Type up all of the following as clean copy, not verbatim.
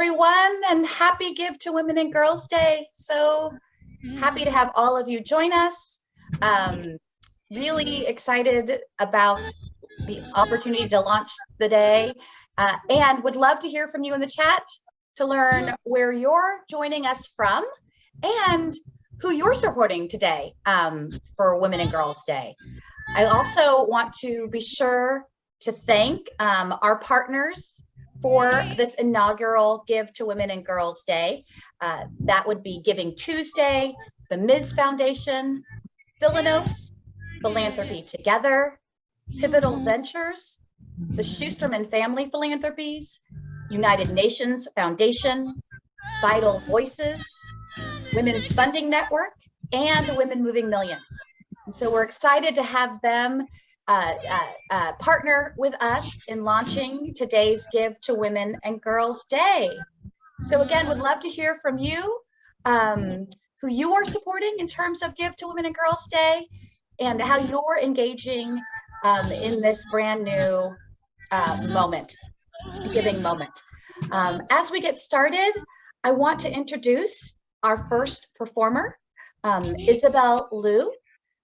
everyone, and happy Give to Women and Girls Day. So happy to have all of you join us. Really excited about the opportunity to launch the day, and would love to hear from you in the chat to learn where you're joining us from and who you're supporting today for Women and Girls Day. I also want to be sure to thank our partners for this inaugural Give to Women and Girls Day. That would be Giving Tuesday, the Ms. Foundation, Philanos, Philanthropy Together, Pivotal Ventures, the Schusterman Family Philanthropies, United Nations Foundation, Vital Voices, Women's Funding Network, and Women Moving Millions. And so we're excited to have them partner with us in launching today's Give to Women and Girls Day. So again, would love to hear from you, who you are supporting in terms of Give to Women and Girls Day, and how you're engaging in this brand new giving moment. As we get started, I want to introduce our first performer, Isabel Lou.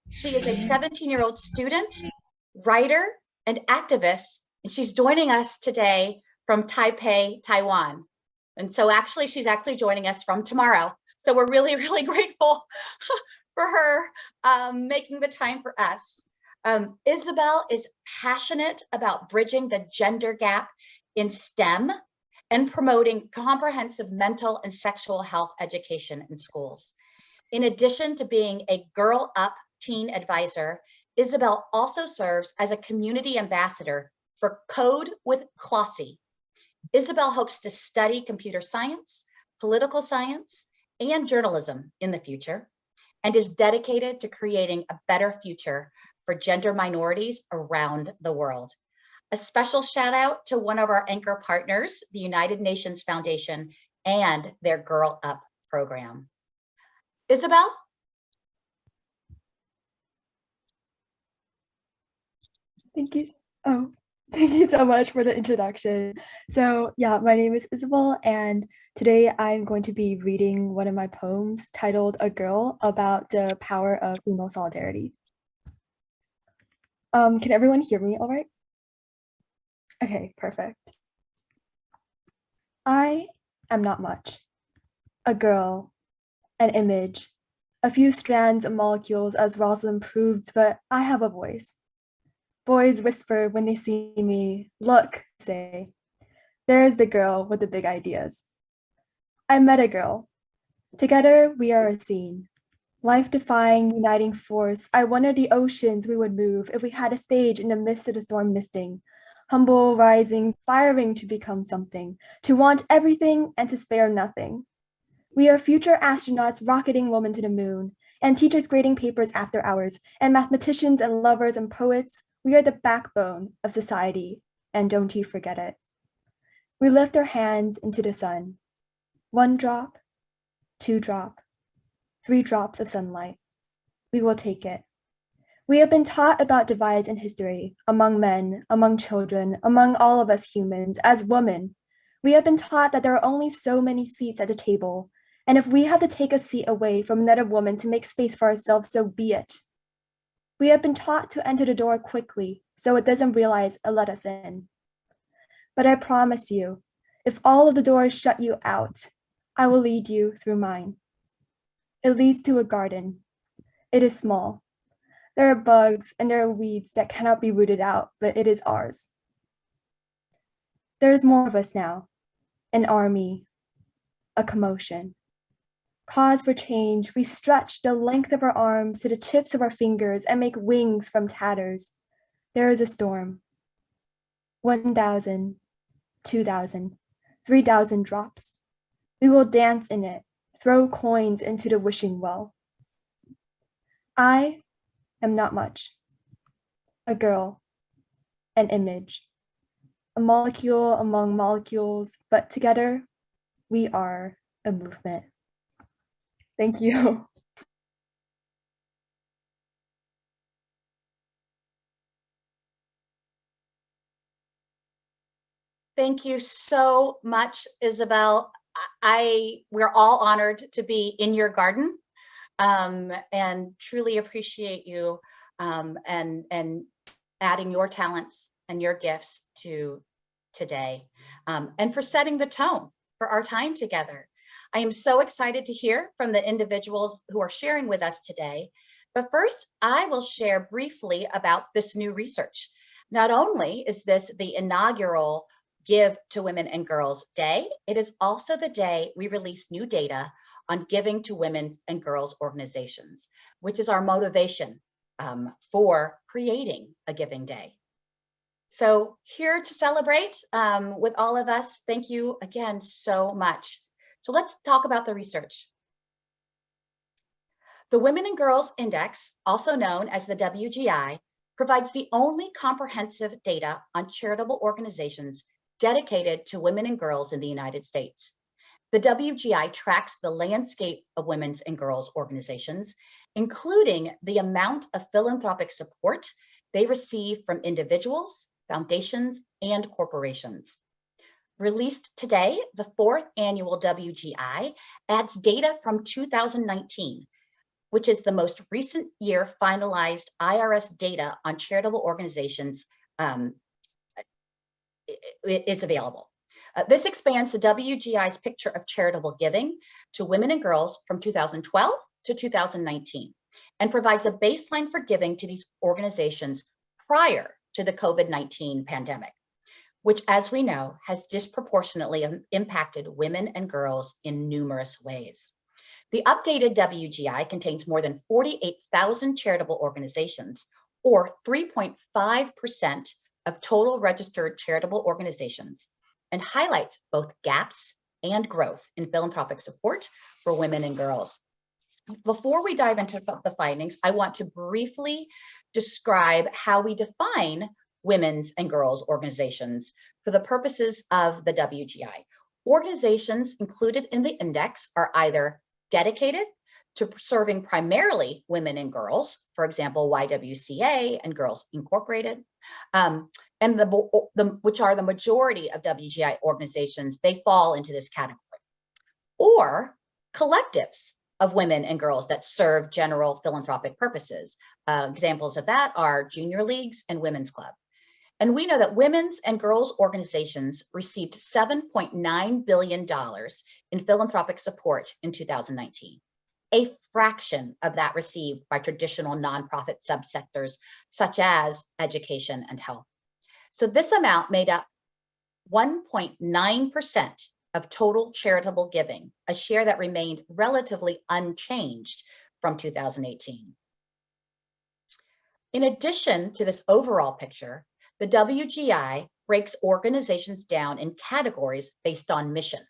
She is a 17-year-old student, writer, and activist, and she's joining us today from Taipei, Taiwan. And so actually, she's joining us from tomorrow. So we're really, really grateful for her making the time for us. Isabel is passionate about bridging the gender gap in STEM and promoting comprehensive mental and sexual health education in schools. In addition to being a Girl Up teen advisor, Isabel also serves as a community ambassador for Code with Clossy. Isabel hopes to study computer science, political science, and journalism in the future, and is dedicated to creating a better future for gender minorities around the world. A special shout out to one of our anchor partners, the United Nations Foundation, and their Girl Up program. Isabel? Thank you. Oh, thank you so much for the introduction. So yeah, my name is Isabel, and today I'm going to be reading one of my poems titled A Girl, about the power of female solidarity. Can everyone hear me all right? Okay, perfect. I am not much. A girl, an image, a few strands of molecules as Rosalind proved, but I have a voice. Boys whisper when they see me, look, say, there's the girl with the big ideas. I met a girl. Together we are a scene. Life-defying, uniting force. I wonder the oceans we would move if we had a stage in the midst of the storm misting. Humble, rising, aspiring to become something, to want everything and to spare nothing. We are future astronauts rocketing women to the moon, and teachers grading papers after hours, and mathematicians and lovers and poets. We are the backbone of society, and don't you forget it. We lift our hands into the sun. 1 drop, 2 drop, 3 drops of sunlight. We will take it. We have been taught about divides in history, among men, among children, among all of us humans, as women. We have been taught that there are only so many seats at the table, and if we have to take a seat away from another woman to make space for ourselves, so be it. We have been taught to enter the door quickly, so it doesn't realize it let us in. But I promise you, if all of the doors shut you out, I will lead you through mine. It leads to a garden. It is small. There are bugs and there are weeds that cannot be rooted out, but it is ours. There is more of us now, an army, a commotion. Cause for change, we stretch the length of our arms to the tips of our fingers and make wings from tatters. There is a storm. 1,000, 2,000, 3,000 drops. We will dance in it, throw coins into the wishing well. I am not much. A girl, an image, a molecule among molecules, but together we are a movement. Thank you. Thank you so much, Isabel. We're all honored to be in your garden, and truly appreciate you, and adding your talents and your gifts to today, and for setting the tone for our time together. I am so excited to hear from the individuals who are sharing with us today. But first, I will share briefly about this new research. Not only is this the inaugural Give to Women and Girls Day, it is also the day we release new data on giving to women and girls organizations, which is our motivation for creating a giving day. So here to celebrate with all of us, thank you again so much. So let's talk about the research. The Women and Girls Index, also known as the WGI, provides the only comprehensive data on charitable organizations dedicated to women and girls in the United States. The WGI tracks the landscape of women's and girls organizations, including the amount of philanthropic support they receive from individuals, foundations, and corporations. Released today, the fourth annual WGI adds data from 2019, which is the most recent year finalized IRS data on charitable organizations is available. This expands the WGI's picture of charitable giving to women and girls from 2012 to 2019 and provides a baseline for giving to these organizations prior to the COVID-19 pandemic, which, as we know, has disproportionately impacted women and girls in numerous ways. The updated WGI contains more than 48,000 charitable organizations, or 3.5% of total registered charitable organizations, and highlights both gaps and growth in philanthropic support for women and girls. Before we dive into the findings, I want to briefly describe how we define women's and girls organizations for the purposes of the WGI. Organizations included in the index are either dedicated to serving primarily women and girls, for example, YWCA and Girls Incorporated, and which are the majority of WGI organizations, they fall into this category. Or collectives of women and girls that serve general philanthropic purposes. Examples of that are junior leagues and women's club. And we know that women's and girls organizations received $7.9 billion in philanthropic support in 2019, a fraction of that received by traditional nonprofit subsectors such as education and health. So this amount made up 1.9% of total charitable giving, a share that remained relatively unchanged from 2018. In addition to this overall picture, the WGI breaks organizations down in categories based on mission.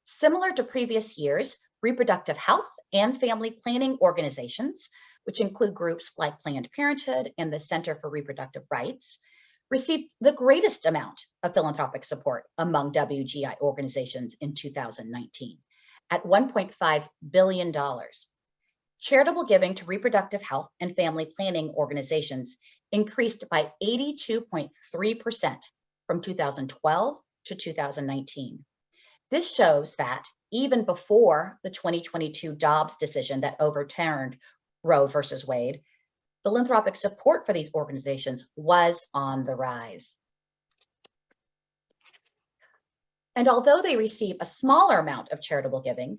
Similar to previous years, reproductive health and family planning organizations, which include groups like Planned Parenthood and the Center for Reproductive Rights, received the greatest amount of philanthropic support among WGI organizations in 2019, at $1.5 billion. Charitable giving to reproductive health and family planning organizations increased by 82.3% from 2012 to 2019. This shows that even before the 2022 Dobbs decision that overturned Roe versus Wade, philanthropic support for these organizations was on the rise. And although they receive a smaller amount of charitable giving,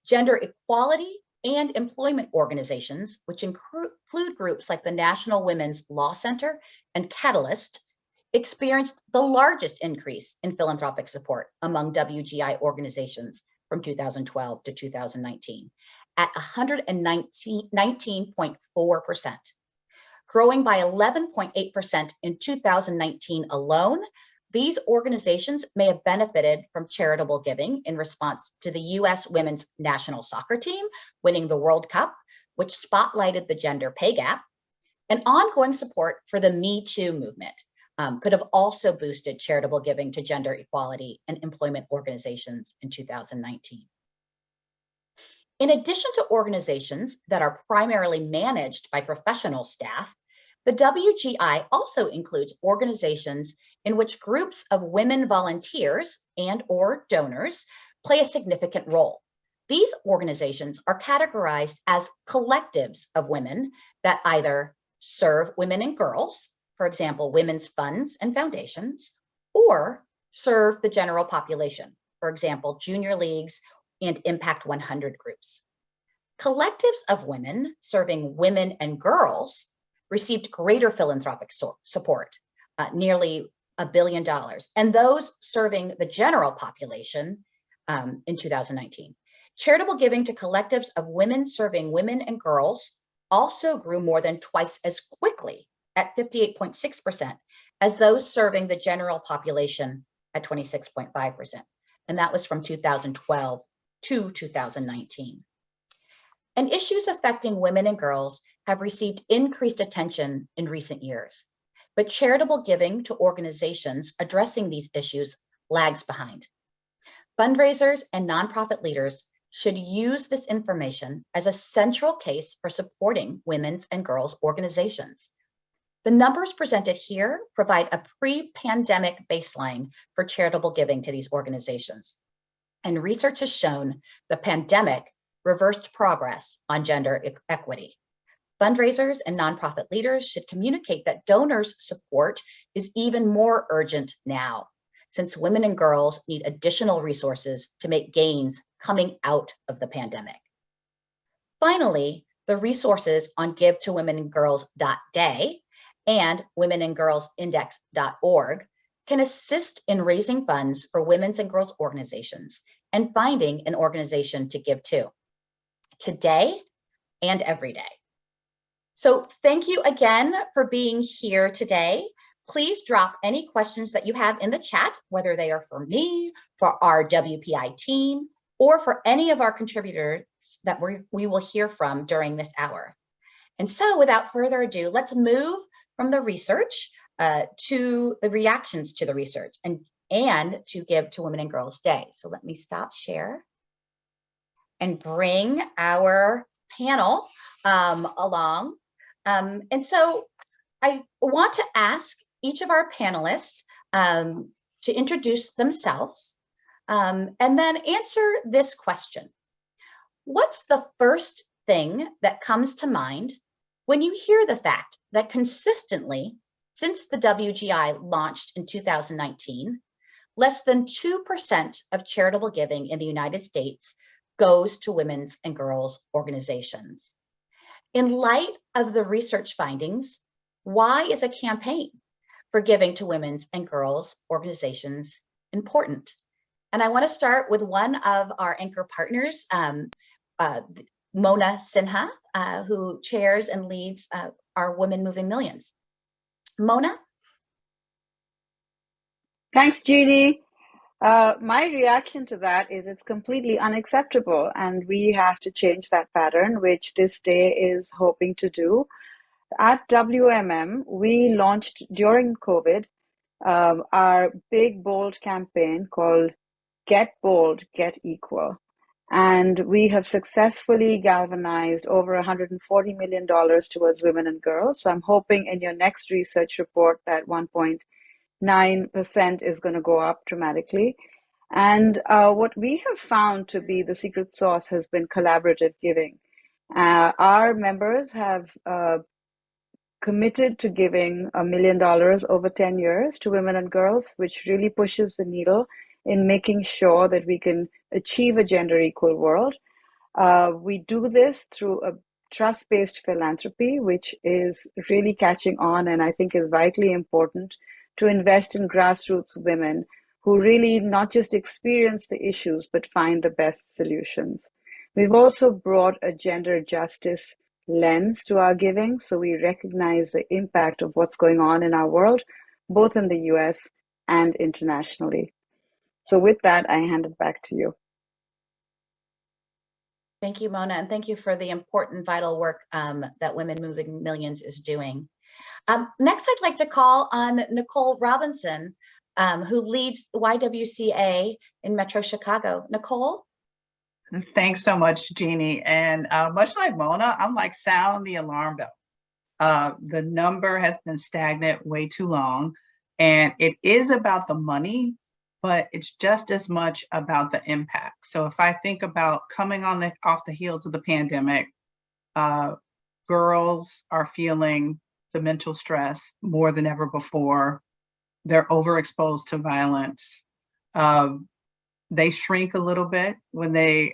gender equality and employment organizations, which include groups like the National Women's Law Center and Catalyst, experienced the largest increase in philanthropic support among WGI organizations from 2012 to 2019 at 119.4%. Growing by 11.8% in 2019 alone, these organizations may have benefited from charitable giving in response to the U.S. women's national soccer team winning the World Cup, which spotlighted the gender pay gap, and ongoing support for the Me Too movement could have also boosted charitable giving to gender equality and employment organizations in 2019. In addition to organizations that are primarily managed by professional staff, the WGI also includes organizations in which groups of women volunteers and or donors play a significant role. These organizations are categorized as collectives of women that either serve women and girls, for example, women's funds and foundations, or serve the general population, for example, junior leagues and Impact 100 groups. Collectives of women serving women and girls received greater philanthropic support, nearly $1 billion, and those serving the general population in 2019. Charitable giving to collectives of women serving women and girls also grew more than twice as quickly at 58.6% as those serving the general population at 26.5%. And that was from 2012 to 2019. And issues affecting women and girls have received increased attention in recent years, but charitable giving to organizations addressing these issues lags behind. Fundraisers and nonprofit leaders should use this information as a central case for supporting women's and girls' organizations. The numbers presented here provide a pre-pandemic baseline for charitable giving to these organizations. And research has shown the pandemic reversed progress on gender equity. Fundraisers and nonprofit leaders should communicate that donors' support is even more urgent now, since women and girls need additional resources to make gains coming out of the pandemic. Finally, the resources on GiveToWomenAndGirls.Day and womenandgirlsindex.org can assist in raising funds for women's and girls' organizations and finding an organization to give to, today and every day. So thank you again for being here today. Please drop any questions that you have in the chat, whether they are for me, for our WPI team, or for any of our contributors that we will hear from during this hour. And so without further ado, let's move from the research to the reactions to the research and to Give to Women and Girls Day. So let me stop share and bring our panel along. And so I want to ask each of our panelists to introduce themselves and then answer this question. What's the first thing that comes to mind when you hear the fact that consistently, since the WGI launched in 2019, less than 2% of charitable giving in the United States goes to women's and girls' organizations? In light of the research findings, why is a campaign for giving to women's and girls' organizations important? And I want to start with one of our anchor partners, Mona Sinha, who chairs and leads our Women Moving Millions. Mona? Thanks, Jeannie. My reaction to that is it's completely unacceptable, and we have to change that pattern, which this day is hoping to do. At WMM, we launched during COVID our big, bold campaign called Get Bold, Get Equal. And we have successfully galvanized over $140 million towards women and girls. So I'm hoping in your next research report that 1.9% is going to go up dramatically. And what we have found to be the secret sauce has been collaborative giving. Our members have committed to giving $1 million over 10 years to women and girls, which really pushes the needle in making sure that we can achieve a gender equal world. We do this through a trust-based philanthropy, which is really catching on and I think is vitally important to invest in grassroots women who really not just experience the issues, but find the best solutions. We've also brought a gender justice lens to our giving, so we recognize the impact of what's going on in our world, both in the US and internationally. So with that, I hand it back to you. Thank you, Mona, and thank you for the important, vital work that Women Moving Millions is doing. Next, I'd like to call on Nicole Robinson, who leads YWCA in Metro Chicago. Nicole? Thanks so much, Jeannie. And much like Mona, I'm like, sound the alarm bell. The number has been stagnant way too long. And it is about the money, but it's just as much about the impact. So if I think about coming off the heels of the pandemic, girls are feeling the mental stress more than ever before. They're overexposed to violence. They shrink a little bit when they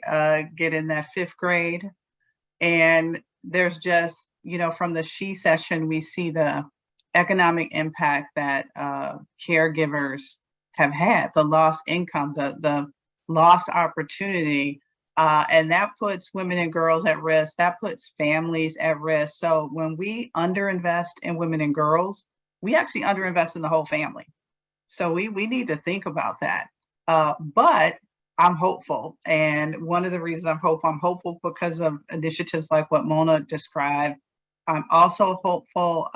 get in that 5th grade. And there's just, from the She session, we see the economic impact that caregivers have had, the lost income, the lost opportunity. And that puts women and girls at risk. That puts families at risk. So when we underinvest in women and girls, we actually underinvest in the whole family. So we need to think about that. But I'm hopeful. And one of the reasons I'm hopeful because of initiatives like what Mona described. I'm also hopeful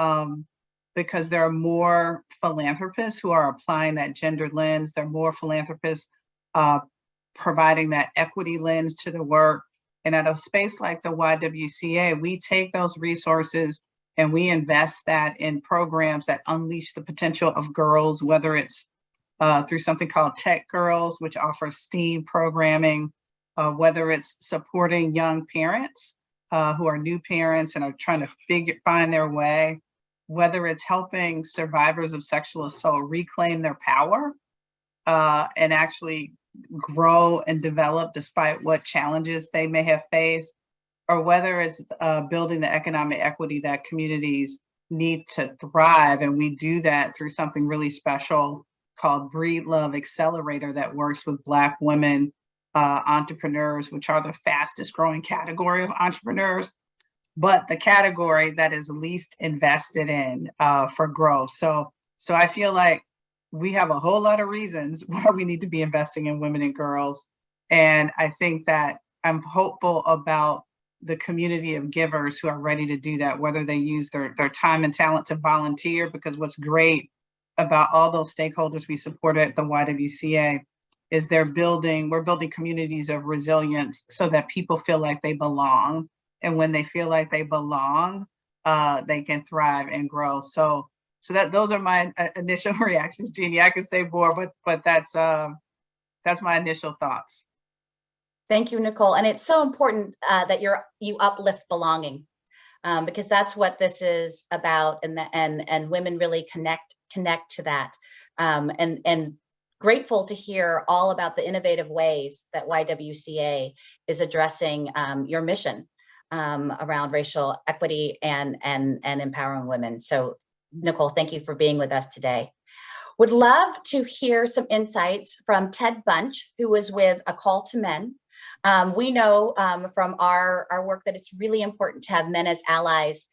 because there are more philanthropists who are applying that gender lens. There are more philanthropists providing that equity lens to the work. And at a space like the YWCA, we take those resources and we invest that in programs that unleash the potential of girls, whether it's through something called Tech Girls, which offers STEAM programming, whether it's supporting young parents who are new parents and are trying to find their way, whether it's helping survivors of sexual assault reclaim their power and actually grow and develop despite what challenges they may have faced, or whether it's building the economic equity that communities need to thrive. And we do that through something really special called Breed Love Accelerator that works with Black women entrepreneurs, which are the fastest growing category of entrepreneurs, but the category that is least invested in for growth. So I feel like we have a whole lot of reasons why we need to be investing in women and girls. And I think that I'm hopeful about the community of givers who are ready to do that, whether they use their time and talent to volunteer, because what's great about all those stakeholders we support at the YWCA is we're building communities of resilience so that people feel like they belong. And when they feel like they belong, they can thrive and grow. So those are my initial reactions, Jeannie. I could say more, but that's my initial thoughts. Thank you, Nicole. And it's so important that you uplift belonging, because that's what this is about, and women really connect to that. And grateful to hear all about the innovative ways that YWCA is addressing your mission around racial equity and empowering women. So, Nicole, thank you for being with us today. Would love to hear some insights from Ted Bunch, who was with A Call to Men. We know from our work that it's really important to have men as allies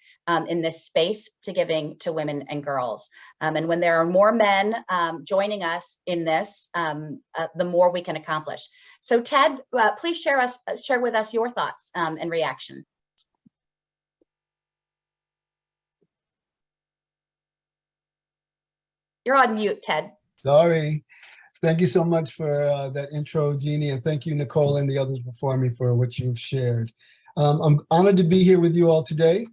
in this space to giving to women and girls. And when there are more men joining us in this, the more we can accomplish. So Ted, please share with us your thoughts and reaction. You're on mute, Ted. Sorry. Thank you so much for that intro, Jeannie, and thank you, Nicole, and the others before me for what you've shared. I'm honored to be here with you all today.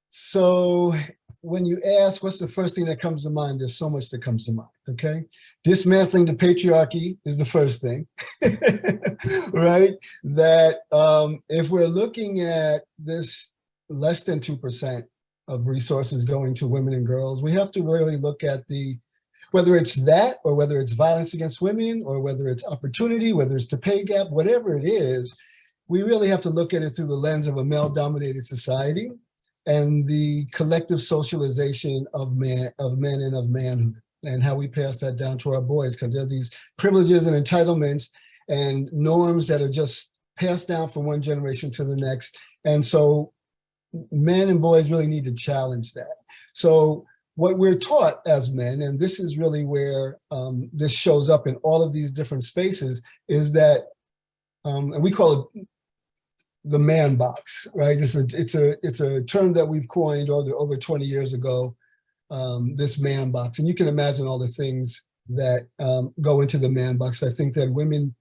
So when you ask what's the first thing that comes to mind, there's so much that comes to mind, okay? Dismantling the patriarchy is the first thing, right? That if we're looking at this less than 2% of resources going to women and girls, we have to really look at whether it's that, or whether it's violence against women, or whether it's opportunity, whether it's the pay gap, whatever it is, we really have to look at it through the lens of a male-dominated society and the collective socialization of men and of manhood, and how we pass that down to our boys, because there are these privileges and entitlements and norms that are just passed down from one generation to the next. And so men and boys really need to challenge that. So what we're taught as men, and this is really where this shows up in all of these different spaces, is that, and we call it the man box, right? It's a term that we've coined over 20 years ago, this man box. And you can imagine all the things that go into the man box. I think that women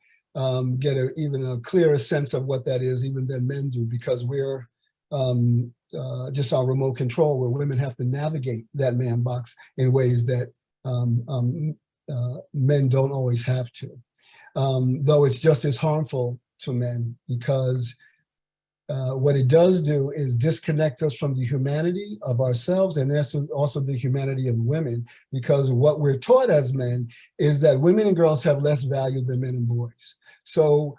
get even a clearer sense of what that is even than men do, because we're just on remote control, where women have to navigate that man box in ways that men don't always have to. Though it's just as harmful to men, because what it does do is disconnect us from the humanity of ourselves, and also the humanity of women, because what we're taught as men is that women and girls have less value than men and boys. So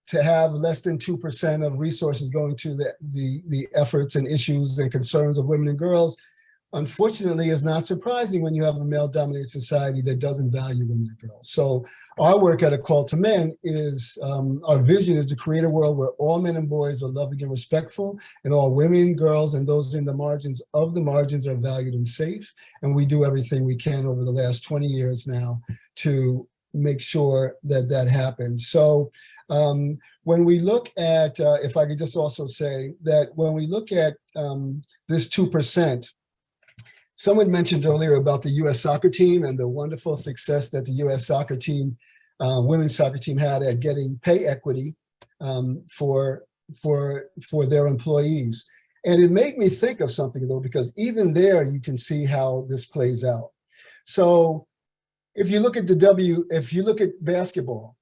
to have less than 2% of resources going to the efforts and issues and concerns of women and girls, unfortunately, is not surprising when you have a male-dominated society that doesn't value women and girls. So our work at A Call to Men is, our vision is to create a world where all men and boys are loving and respectful, and all women, girls, and those in the margins of the margins are valued and safe. And we do everything we can over the last 20 years now to make sure that that happens. So when we look at, if I could just also say that when we look at this 2%, someone mentioned earlier about the U.S. soccer team and the wonderful success that the U.S. soccer team, women's soccer team, had at getting pay equity for their employees. And it made me think of something, though, because even there you can see how this plays out. So if you look at if you look at basketball,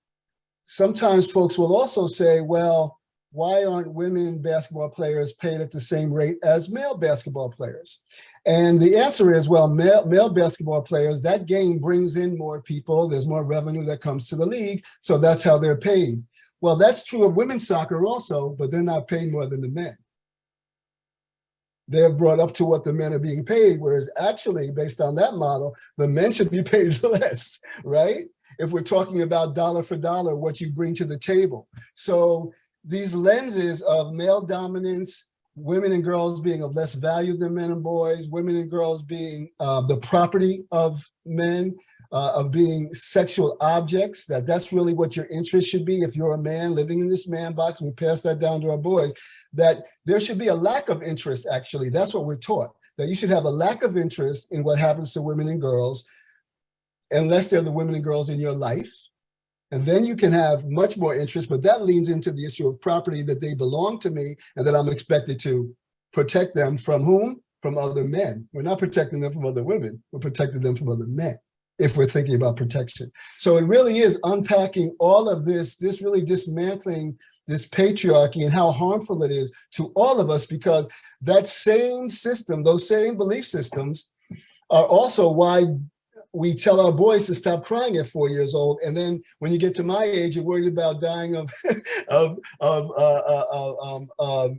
sometimes folks will also say, well, why aren't women basketball players paid at the same rate as male basketball players? And the answer is, well, male basketball players, that game brings in more people. There's more revenue that comes to the league. So that's how they're paid. Well, that's true of women's soccer also, but they're not paid more than the men. They're brought up to what the men are being paid, whereas actually, based on that model, the men should be paid less, right? If we're talking about dollar for dollar, what you bring to the table. So these lenses of male dominance, women and girls being of less value than men and boys, women and girls being the property of men, of being sexual objects, that's really what your interest should be. If you're a man living in this man box, we pass that down to our boys, that there should be a lack of interest, actually. That's what we're taught, that you should have a lack of interest in what happens to women and girls, unless they're the women and girls in your life. And then you can have much more interest, but that leans into the issue of property, that they belong to me and that I'm expected to protect them from whom? From other men. We're not protecting them from other women. We're protecting them from other men, if we're thinking about protection. So it really is unpacking all of this really dismantling this patriarchy and how harmful it is to all of us, because that same system, those same belief systems are also why we tell our boys to stop crying at 4 years old. And then when you get to my age, you're worried about dying of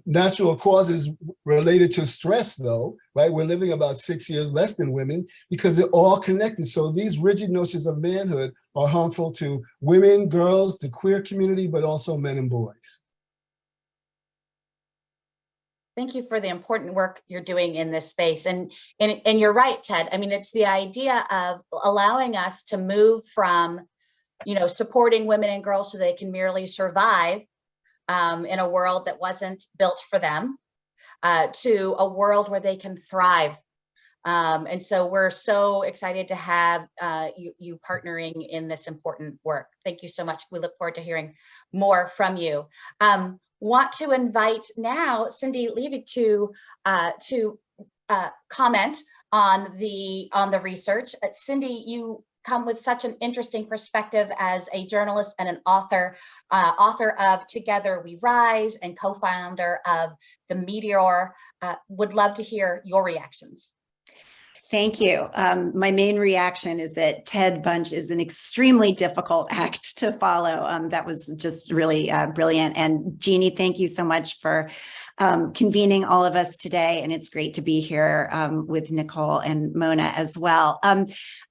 natural causes related to stress, though, right? We're living about 6 years less than women because they're all connected. So these rigid notions of manhood are harmful to women, girls, the queer community, but also men and boys. Thank you for the important work you're doing in this space. And you're right, Ted. I mean, it's the idea of allowing us to move from, supporting women and girls so they can merely survive in a world that wasn't built for them, to a world where they can thrive. And so we're so excited to have you partnering in this important work. Thank you so much. We look forward to hearing more from you. Want to invite now Cindy Levy to comment on the research. Cindy, you come with such an interesting perspective as a journalist and an author of Together We Rise and co-founder of The Meteor. Would love to hear your reactions. Thank you. My main reaction is that Ted Bunch is an extremely difficult act to follow. That was just really brilliant. And Jeannie, thank you so much for convening all of us today. And it's great to be here with Nicole and Mona as well.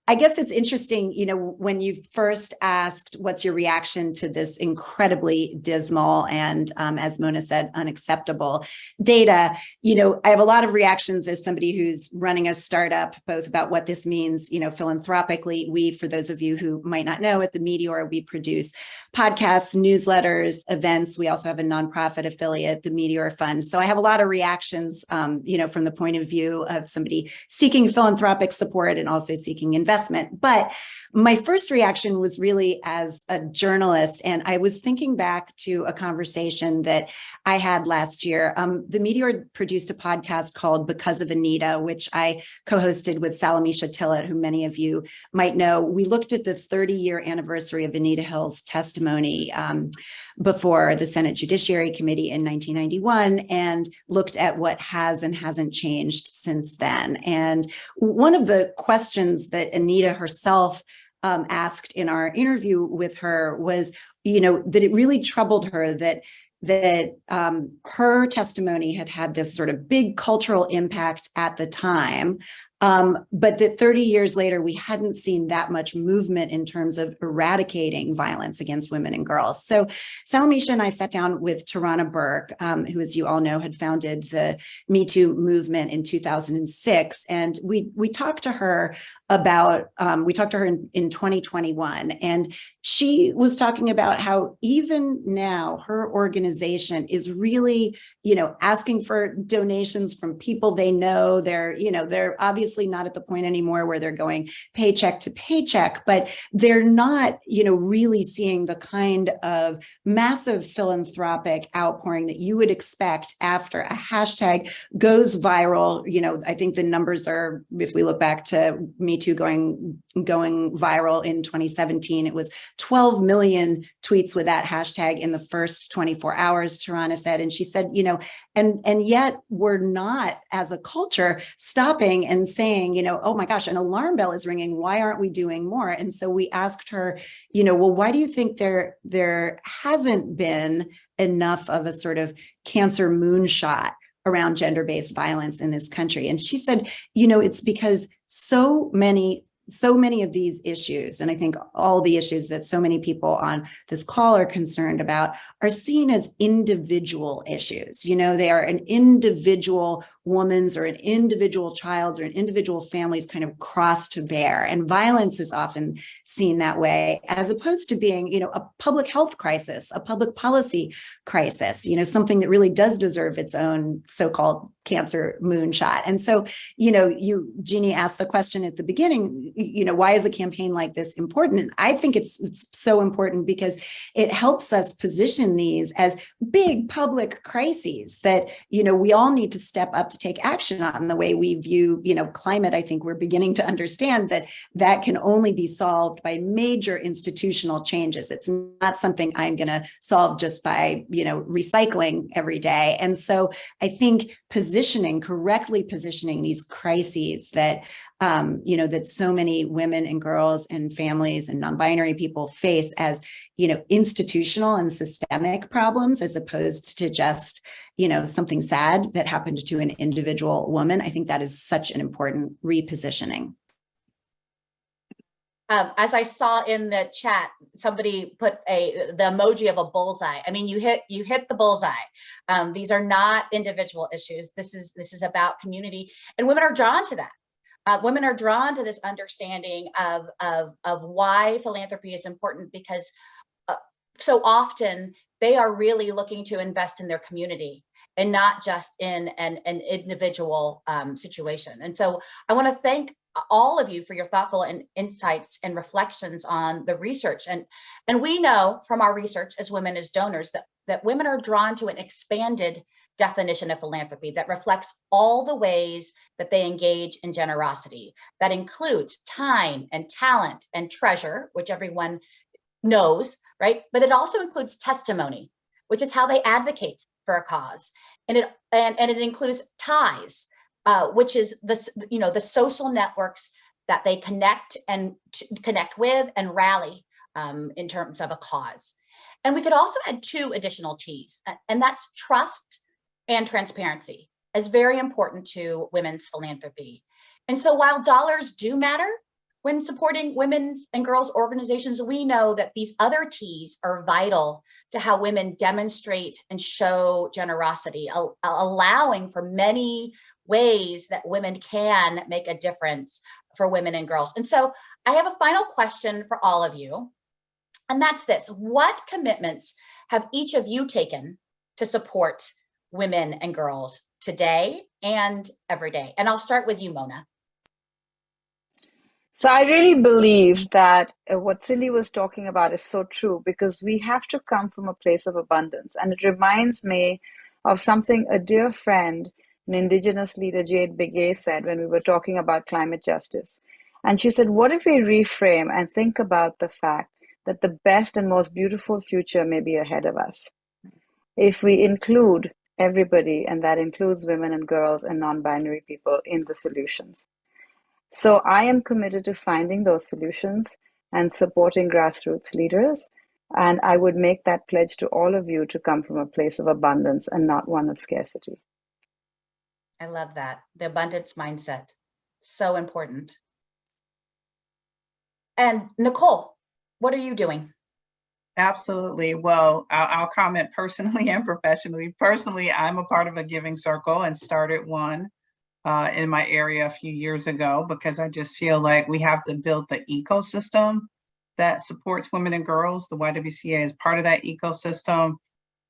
I guess it's interesting, when you first asked what's your reaction to this incredibly dismal and, as Mona said, unacceptable data, I have a lot of reactions as somebody who's running a startup, both about what this means, philanthropically. We, for those of you who might not know, at The Meteor, we produce podcasts, newsletters, events. We also have a nonprofit affiliate, the Meteor Fund. one. So I have a lot of reactions, from the point of view of somebody seeking philanthropic support and also seeking investment. But my first reaction was really as a journalist, and I was thinking back to a conversation that I had last year. The Meteor produced a podcast called Because of Anita, which I co-hosted with Salamisha Tillett, who many of you might know. We looked at the 30-year anniversary of Anita Hill's testimony before the Senate Judiciary Committee in 1991 and looked at what has and hasn't changed since then. And one of the questions that Anita herself asked in our interview with her was, that it really troubled her that her testimony had this sort of big cultural impact at the time, but that 30 years later, we hadn't seen that much movement in terms of eradicating violence against women and girls. So Salamisha and I sat down with Tarana Burke, who, as you all know, had founded the Me Too movement in 2006. And we talked to her about, in 2021, and she was talking about how even now her organization is really, asking for donations from people they know. They're obviously not at the point anymore where they're going paycheck to paycheck, but they're not, really seeing the kind of massive philanthropic outpouring that you would expect after a hashtag goes viral. I think the numbers are, if we look back to Me Too going viral in 2017, it was 12 million tweets with that hashtag in the first 24 hours, Tarana said. And she said, and yet we're not, as a culture, stopping and saying, oh my gosh, an alarm bell is ringing. Why aren't we doing more? And so we asked her, well, why do you think there hasn't been enough of a sort of cancer moonshot around gender-based violence in this country? And she said, it's because so many of these issues, and I think all the issues that so many people on this call are concerned about, are seen as individual issues. They are an individual woman's or an individual child's or an individual family's kind of cross to bear. And violence is often seen that way, as opposed to being, a public health crisis, a public policy crisis, something that really does deserve its own so-called cancer moonshot. And so, Jeannie asked the question at the beginning, why is a campaign like this important? And I think it's so important because it helps us position these as big public crises that, we all need to step up to take action on. The way we view, climate, I think we're beginning to understand that can only be solved by major institutional changes. It's not something I'm going to solve just by, recycling every day. And so I think correctly positioning these crises that, that so many women and girls and families and non-binary people face as, institutional and systemic problems, as opposed to just, something sad that happened to an individual woman. I think that is such an important repositioning. As I saw in the chat, somebody put the emoji of a bullseye. I mean, you hit the bullseye. These are not individual issues. This is about community, and women are drawn to that. Women are drawn to this understanding of why philanthropy is important, because so often they are really looking to invest in their community and not just in an individual situation. And so I want to thank all of you for your thoughtful insights and reflections on the research. And we know from our research as women as donors that women are drawn to an expanded definition of philanthropy that reflects all the ways that they engage in generosity. That includes time and talent and treasure, which everyone knows, right? But it also includes testimony, which is how they advocate for a cause. And it includes ties, which is the social networks that they connect with and rally in terms of a cause. And we could also add two additional T's, and that's trust and transparency, as very important to women's philanthropy. And so while dollars do matter when supporting women's and girls' organizations, we know that these other T's are vital to how women demonstrate and show generosity, allowing for many ways that women can make a difference for women and girls. And so I have a final question for all of you, and that's this: what commitments have each of you taken to support women and girls today and every day? And I'll start with you, Mona. So I really believe that what Cindy was talking about is so true, because we have to come from a place of abundance. And it reminds me of something a dear friend, an Indigenous leader, Jade Begay, said when we were talking about climate justice. And she said, what if we reframe and think about the fact that the best and most beautiful future may be ahead of us if we include everybody, and that includes women and girls and non-binary people, in the solutions. So I am committed to finding those solutions and supporting grassroots leaders. And I would make that pledge to all of you to come from a place of abundance and not one of scarcity. I love that. The abundance mindset. So important. And Nicole, what are you doing? Absolutely. Well, I'll comment personally and professionally. Personally, I'm a part of a giving circle and started one in my area a few years ago, because I just feel like we have to build the ecosystem that supports women and girls. The YWCA is part of that ecosystem.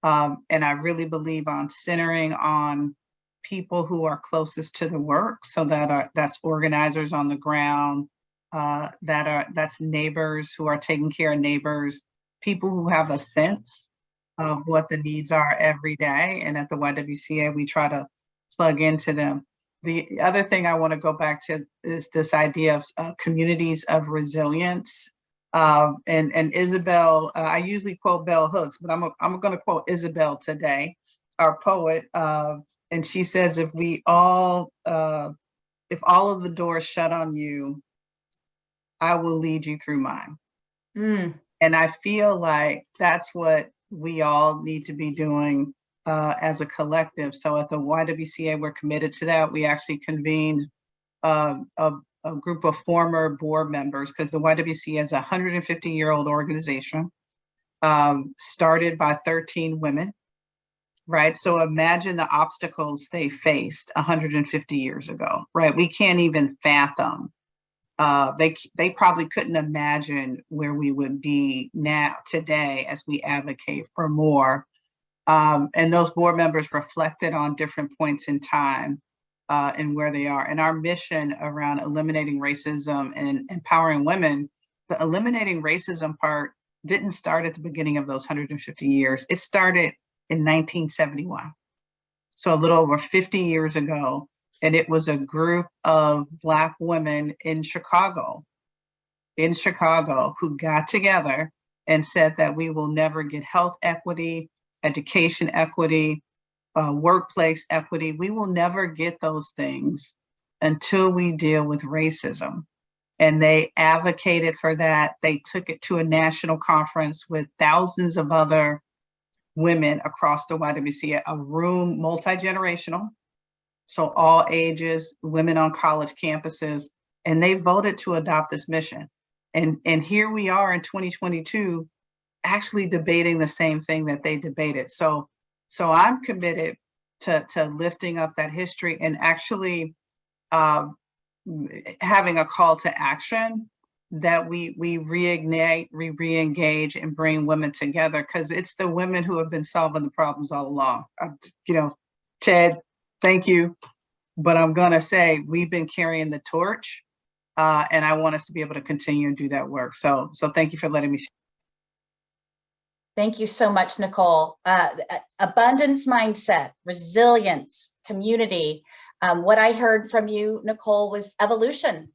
And I really believe on centering on people who are closest to the work. So that's organizers on the ground, that's neighbors who are taking care of neighbors, people who have a sense of what the needs are every day. And at the YWCA, we try to plug into them. The other thing I want to go back to is this idea of communities of resilience. And Isabel, I usually quote Bell Hooks, but I'm going to quote Isabel today, our poet. And she says, if all of the doors shut on you, I will lead you through mine. And I feel like that's what we all need to be doing as a collective. So at the YWCA, we're committed to that. We actually convened a group of former board members, because the YWCA is a 150-year-old organization, started by 13 women, right? So imagine the obstacles they faced 150 years ago, right? We can't even fathom. They probably couldn't imagine where we would be now today as we advocate for more. And those board members reflected on different points in time and where they are. And our mission around eliminating racism and empowering women, the eliminating racism part didn't start at the beginning of those 150 years. It started in 1971. So a little over 50 years ago. And it was a group of Black women in Chicago who got together and said that we will never get health equity, education equity, workplace equity. We will never get those things until we deal with racism. And they advocated for that. They took it to a national conference with thousands of other women across the YWCA, a room multi-generational. So all ages, women on college campuses, and they voted to adopt this mission. And here we are in 2022, actually debating the same thing that they debated. So I'm committed to lifting up that history and actually having a call to action that we reignite, we re-engage and bring women together, because it's the women who have been solving the problems all along. Ted, thank you. But I'm going to say we've been carrying the torch and I want us to be able to continue and do that work. So thank you for letting me share. Thank you so much, Nicole. Abundance mindset, resilience, community. What I heard from you, Nicole, was evolution.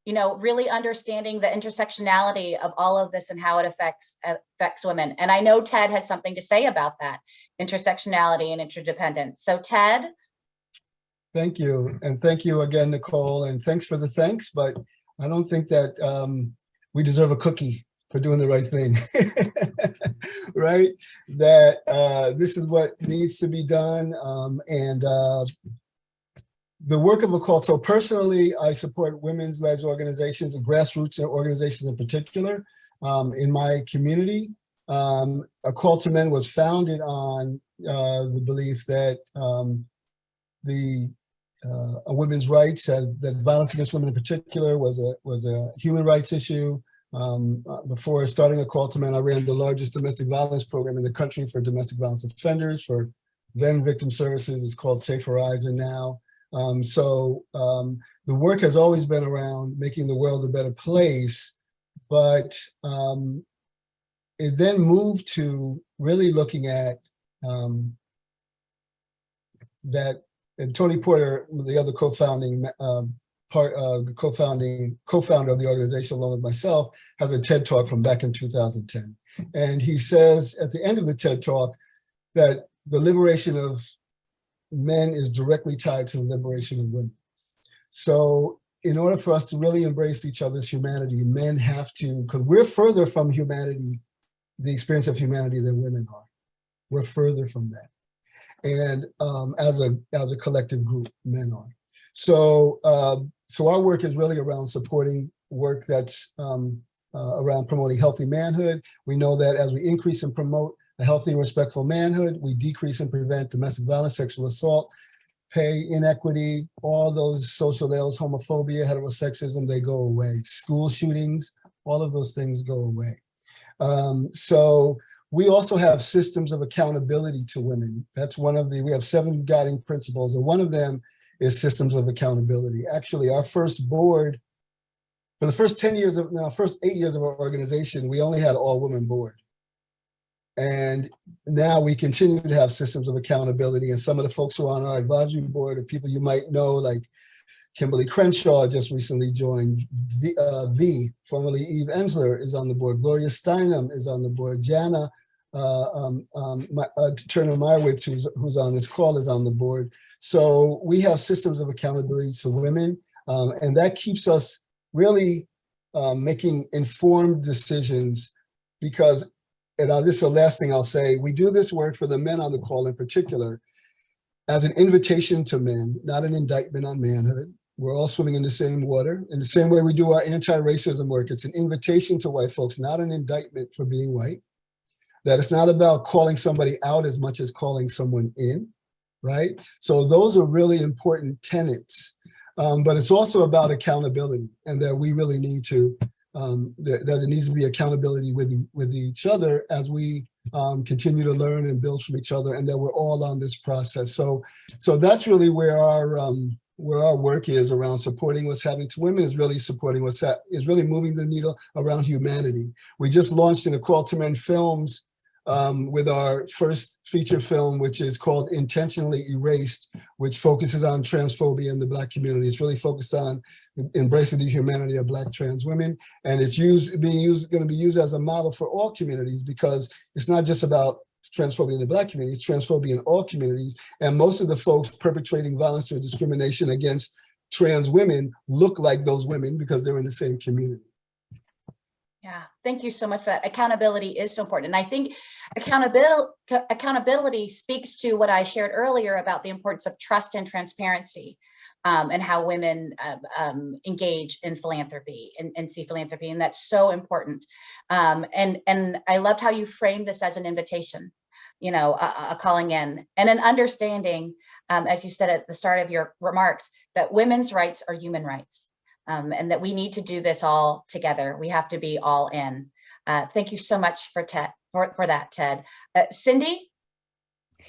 Really understanding the intersectionality of all of this and how it affects women. And I know Ted has something to say about that, intersectionality and interdependence. So Ted. Thank you. And thank you again, Nicole. And thanks for the thanks, but I don't think that we deserve a cookie for doing the right thing, right? That this is what needs to be done. And the work of a call. So personally, I support women's-led organizations and grassroots organizations in particular in my community. A Call to Men was founded on the belief that women's rights, that violence against women in particular was a human rights issue. Before starting A Call to Men, I ran the largest domestic violence program in the country for domestic violence offenders for then Victim Services is called Safe Horizon now. The work has always been around making the world a better place, but it then moved to really looking at that, and Tony Porter, the other co-founder of the organization, along with myself, has a TED Talk from back in 2010. And he says at the end of the TED Talk that the liberation of men is directly tied to the liberation of women. So in order for us to really embrace each other's humanity, men have to, because we're further from humanity, the experience of humanity, than women are. We're further from that. And as a collective group, men are. So our work is really around supporting work that's around promoting healthy manhood. We know that as we increase and promote a healthy and respectful manhood, we decrease and prevent domestic violence, sexual assault, pay inequity, all those social ills, homophobia, heterosexism, they go away. School shootings, all of those things go away. So we also have systems of accountability to women. That's one of we have 7 guiding principles, and one of them is systems of accountability. Actually, our first board, for the first 10 years of, now, first 8 years of our organization, we only had all-women board. And now we continue to have systems of accountability, and some of the folks who are on our advisory board are people you might know, like Kimberly Crenshaw just recently joined. Formerly Eve Ensler, is on the board. Gloria Steinem is on the board. Jana Turner Meyerowitz, who's on this call, is on the board. So we have systems of accountability to women, and that keeps us really making informed decisions, because, and this is the last thing I'll say, we do this work for the men on the call in particular as an invitation to men, not an indictment on manhood. We're all swimming in the same water. In the same way we do our anti-racism work, it's an invitation to white folks, not an indictment for being white. That it's not about calling somebody out as much as calling someone in, right? So those are really important tenets. But it's also about accountability, and that we really need to, that it needs to be accountability with each other as we continue to learn and build from each other, and that we're all on this process. So that's really where our work is around supporting what's happening to women, is really supporting is really moving the needle around humanity. We just launched in a Call to Men Films with our first feature film, which is called Intentionally Erased, which focuses on transphobia in the Black community. It's really focused on embracing the humanity of Black trans women. And it's going to be used as a model for all communities, because it's not just about transphobia in the Black community, it's transphobia in all communities. And most of the folks perpetrating violence or discrimination against trans women look like those women because they're in the same community. Yeah, thank you so much for that. Accountability is so important. And I think accountability speaks to what I shared earlier about the importance of trust and transparency, and how women engage in philanthropy and see philanthropy. And that's so important. And I loved how you framed this as an invitation, a calling in, and an understanding, as you said at the start of your remarks, that women's rights are human rights. And that we need to do this all together. We have to be all in. Thank you so much for that, Ted. Cindy,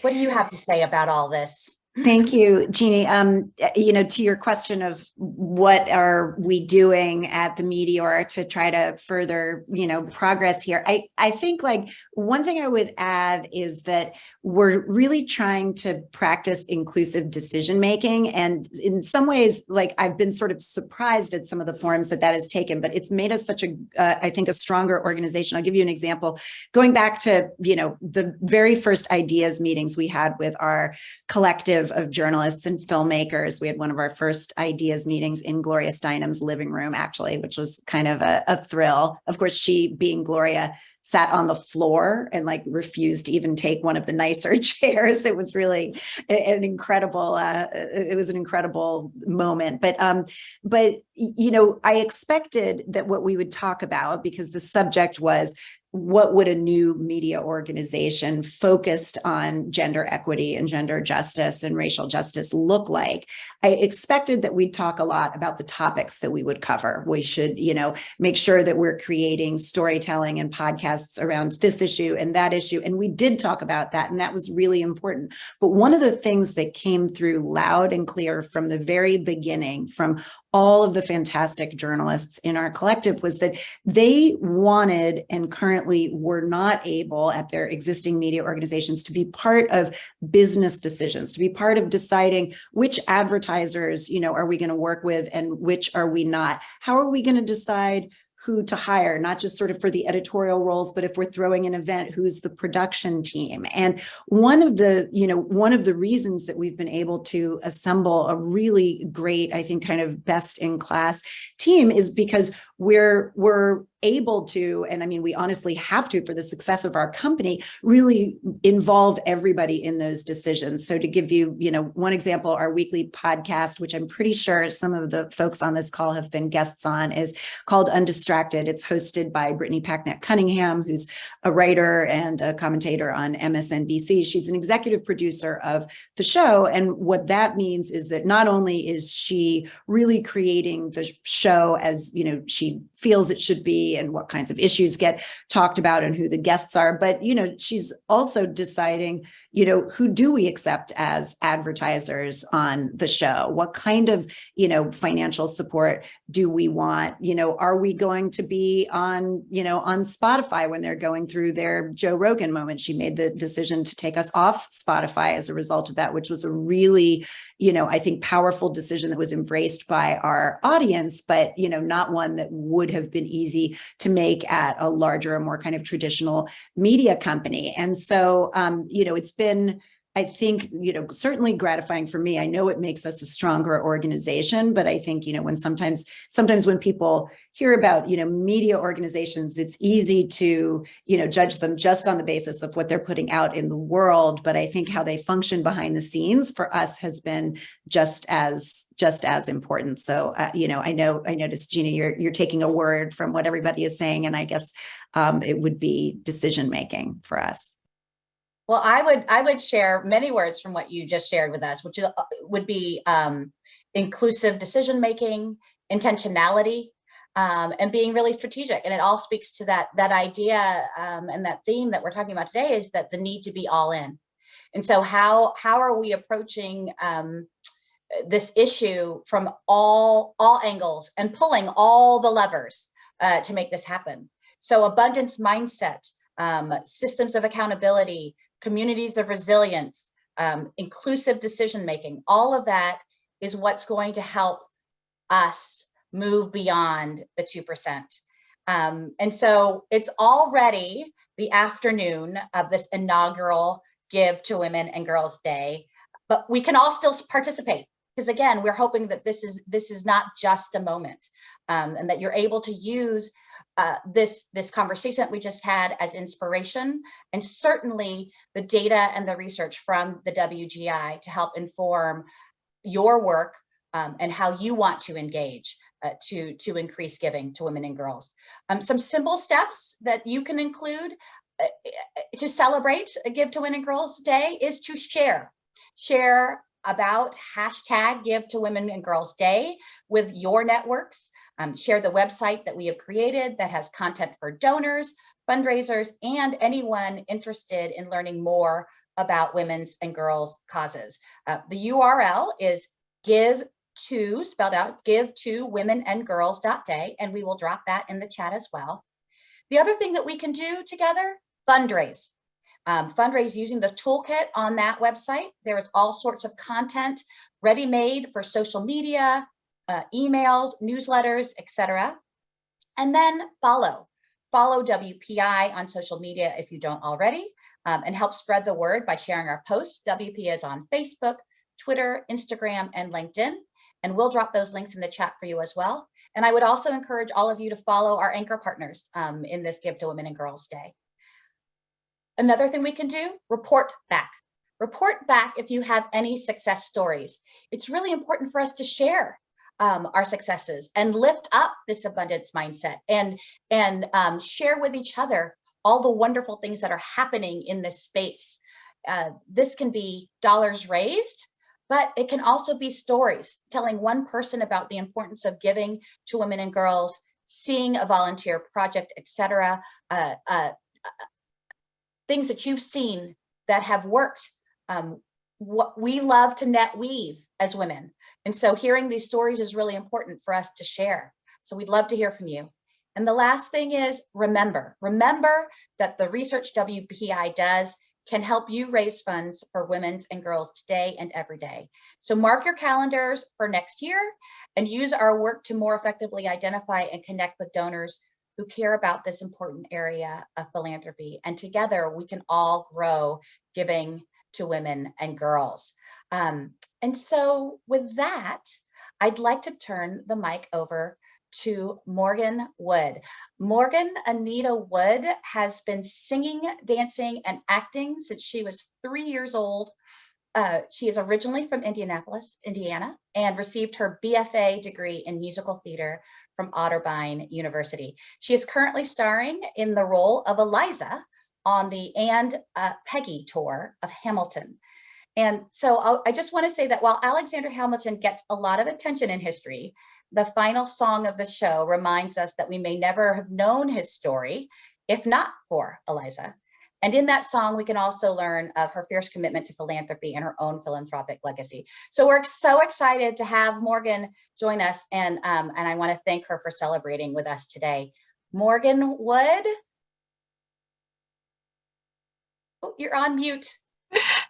what do you have to say about all this? Thank you, Jeannie. To your question of what are we doing at the Meteor to try to further, progress here, I think like one thing I would add is that we're really trying to practice inclusive decision making. And in some ways, like I've been sort of surprised at some of the forms that has taken, but it's made us such I think, a stronger organization. I'll give you an example. Going back to, the very first ideas meetings we had with our collective of journalists and filmmakers. We had one of our first ideas meetings in Gloria Steinem's living room, actually, which was kind of a thrill. Of course, she, being Gloria, sat on the floor and refused to even take one of the nicer chairs. It was really an incredible, moment. But I expected that what we would talk about, because the subject was what would a new media organization focused on gender equity and gender justice and racial justice look like, I expected that we'd talk a lot about the topics that we would cover. We should, make sure that we're creating storytelling and podcasts around this issue and that issue. And we did talk about that, and that was really important. But one of the things that came through loud and clear from the very beginning, from all of the fantastic journalists in our collective, was that they wanted and currently were not able at their existing media organizations to be part of business decisions, to be part of deciding which advertisers, are we going to work with and which are we not? How are we going to decide who to hire, not just sort of for the editorial roles, but if we're throwing an event, who's the production team? And one of the reasons that we've been able to assemble a really great, I think, kind of best in class team is because we're able to, and I mean, we honestly have to, for the success of our company, really involve everybody in those decisions. So to give you, one example, our weekly podcast, which I'm pretty sure some of the folks on this call have been guests on, is called Undistracted. It's hosted by Brittany Packnett Cunningham, who's a writer and a commentator on MSNBC. She's an executive producer of the show. And what that means is that not only is she really creating the show as, she feels it should be, and what kinds of issues get talked about and who the guests are, but she's also deciding who do we accept as advertisers on the show? What kind of financial support do we want? Are we going to be on Spotify when they're going through their Joe Rogan moment? She made the decision to take us off Spotify as a result of that, which was a really I think powerful decision that was embraced by our audience, but not one that would have been easy to make at a larger, more kind of traditional media company. And so it's been, I think, certainly gratifying for me. I know it makes us a stronger organization, but I think, when sometimes when people hear about, media organizations, it's easy to, judge them just on the basis of what they're putting out in the world. But I think how they function behind the scenes for us has been just as important. So, I noticed, Gina, you're taking a word from what everybody is saying, and I guess it would be decision making for us. Well, I would share many words from what you just shared with us, which would be inclusive decision making, intentionality, and being really strategic. And it all speaks to that idea and that theme that we're talking about today, is that the need to be all in. And so how are we approaching this issue from all angles and pulling all the levers to make this happen? So abundance mindset, systems of accountability, communities of resilience, inclusive decision-making, all of that is what's going to help us move beyond the 2%. And so it's already the afternoon of this inaugural Give to Women and Girls Day, but we can all still participate, because again, we're hoping that this is not just a moment, and that you're able to use this conversation that we just had as inspiration, and certainly the data and the research from the WGI to help inform your work and how you want to engage to increase giving to women and girls. Some simple steps that you can include to celebrate Give to Women and Girls Day is to share about hashtag Give to Women and Girls Day with your networks. Share the website that we have created that has content for donors, fundraisers, and anyone interested in learning more about women's and girls' causes. The URL is GiveToWomenAndGirls.Day, and we will drop that in the chat as well. The other thing that we can do together, fundraise. Fundraise using the toolkit on that website. There is all sorts of content ready-made for social media, emails, newsletters, etc. And then follow WPI on social media if you don't already, and help spread the word by sharing our posts. WP is on Facebook, Twitter, Instagram, and LinkedIn, and we'll drop those links in the chat for you as well. And I would also encourage all of you to follow our anchor partners in this Give to Women and Girls Day. Another thing we can do, report back. Report back if you have any success stories. It's really important for us to share our successes and lift up this abundance mindset and share with each other all the wonderful things that are happening in this space. This can be dollars raised, but it can also be stories, telling one person about the importance of giving to women and girls, seeing a volunteer project, etc. Things that you've seen that have worked. What we love to net weave as women. And so hearing these stories is really important for us to share. So we'd love to hear from you. And the last thing is remember that the research WPI does can help you raise funds for women's and girls today and every day. So mark your calendars for next year and use our work to more effectively identify and connect with donors who care about this important area of philanthropy. And together we can all grow giving to women and girls. And so with that, I'd like to turn the mic over to Morgan Wood. Morgan Anita Wood has been singing, dancing, and acting since she was 3 years old. She is originally from Indianapolis, Indiana, and received her BFA degree in musical theater from Otterbein University. She is currently starring in the role of Eliza on the And Peggy tour of Hamilton. And so I just want to say that while Alexander Hamilton gets a lot of attention in history, the final song of the show reminds us that we may never have known his story if not for Eliza. And in that song, we can also learn of her fierce commitment to philanthropy and her own philanthropic legacy. So we're so excited to have Morgan join us, and I want to thank her for celebrating with us today. Morgan Wood. Oh, you're on mute.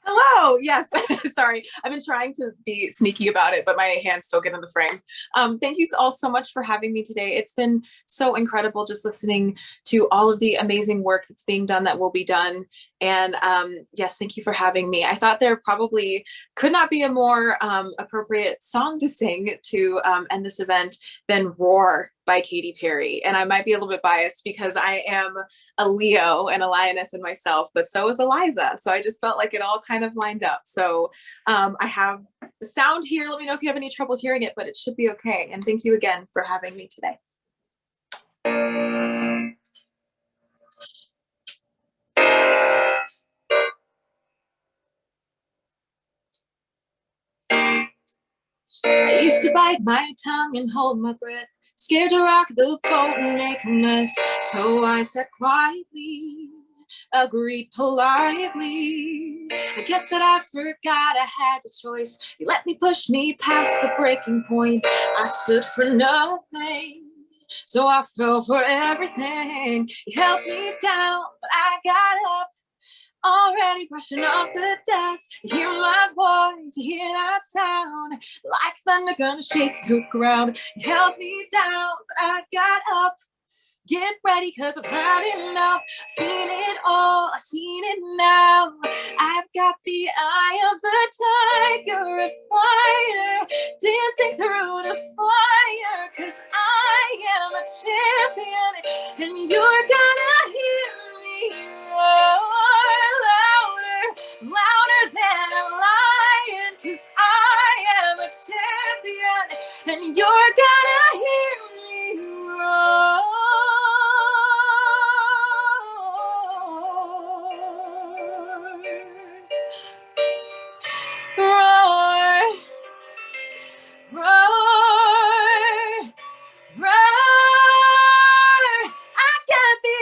Hello. Yes. Sorry. I've been trying to be sneaky about it, but my hands still get in the frame. Thank you all so much for having me today. It's been so incredible just listening to all of the amazing work that's being done that will be done. And yes, thank you for having me. I thought there probably could not be a more appropriate song to sing to end this event than Roar by Katy Perry. And I might be a little bit biased because I am a Leo and a lioness in myself, but so is Eliza. So I just felt like it all kind of lined up. So I have the sound here. Let me know if you have any trouble hearing it, but it should be okay. And thank you again for having me today. I used to bite my tongue and hold my breath, scared to rock the boat and make a mess. So I said quietly, agreed politely. I guess that I forgot I had a choice. You let me push me past the breaking point. I stood for nothing, so I fell for everything. You held me down, but I got up. Already brushing off the dust. You hear my voice, you hear that sound, like thunder gonna shake the ground. You held me down, but I got up. Get ready, cause I've had enough. I've seen it all, I've seen it now. I've got the eye of the tiger, a fighter, dancing through the fire. Cause I am a champion, and you're gonna hear me roar louder, louder than a lion. Cause I am a champion, and you're gonna hear me roar. Roar, roar, roar. I got the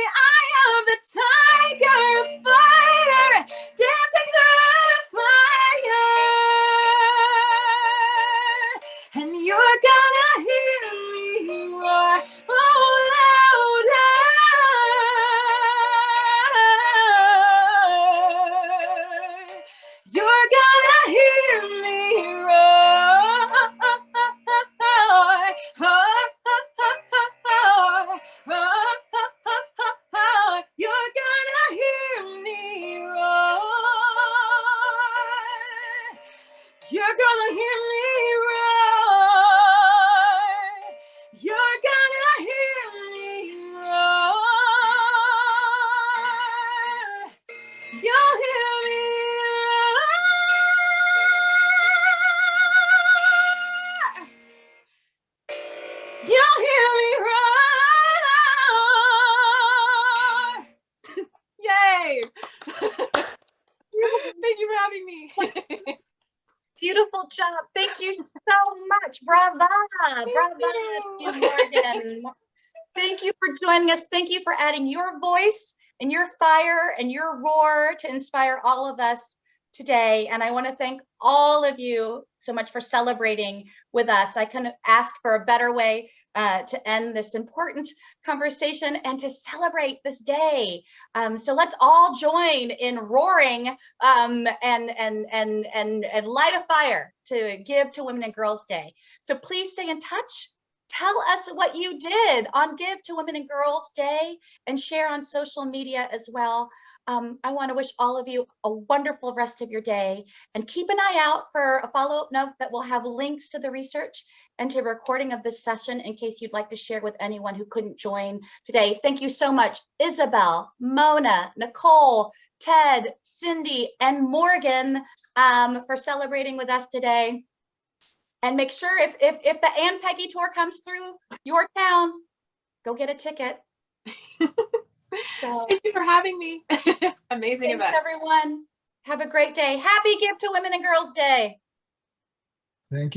much. Brava. Brava to you, Morgan. Thank you for joining us. Thank you for adding your voice and your fire and your roar to inspire all of us today. And I want to thank all of you so much for celebrating with us. I couldn't ask for a better way to end this important conversation and to celebrate this day. So let's all join in roaring and light a fire to Give to Women and Girls Day. So please stay in touch. Tell us what you did on Give to Women and Girls Day and share on social media as well. I want to wish all of you a wonderful rest of your day, and keep an eye out for a follow-up note that will have links to the research and to a recording of this session in case you'd like to share with anyone who couldn't join today. Thank you so much, Isabel, Mona, Nicole, Ted, Cindy, and Morgan for celebrating with us today. And make sure if the Ann Peggy tour comes through your town, go get a ticket. So, Thank you for having me. Amazing thanks, event. everyone. Have a great day. Happy Give to Women and Girls Day.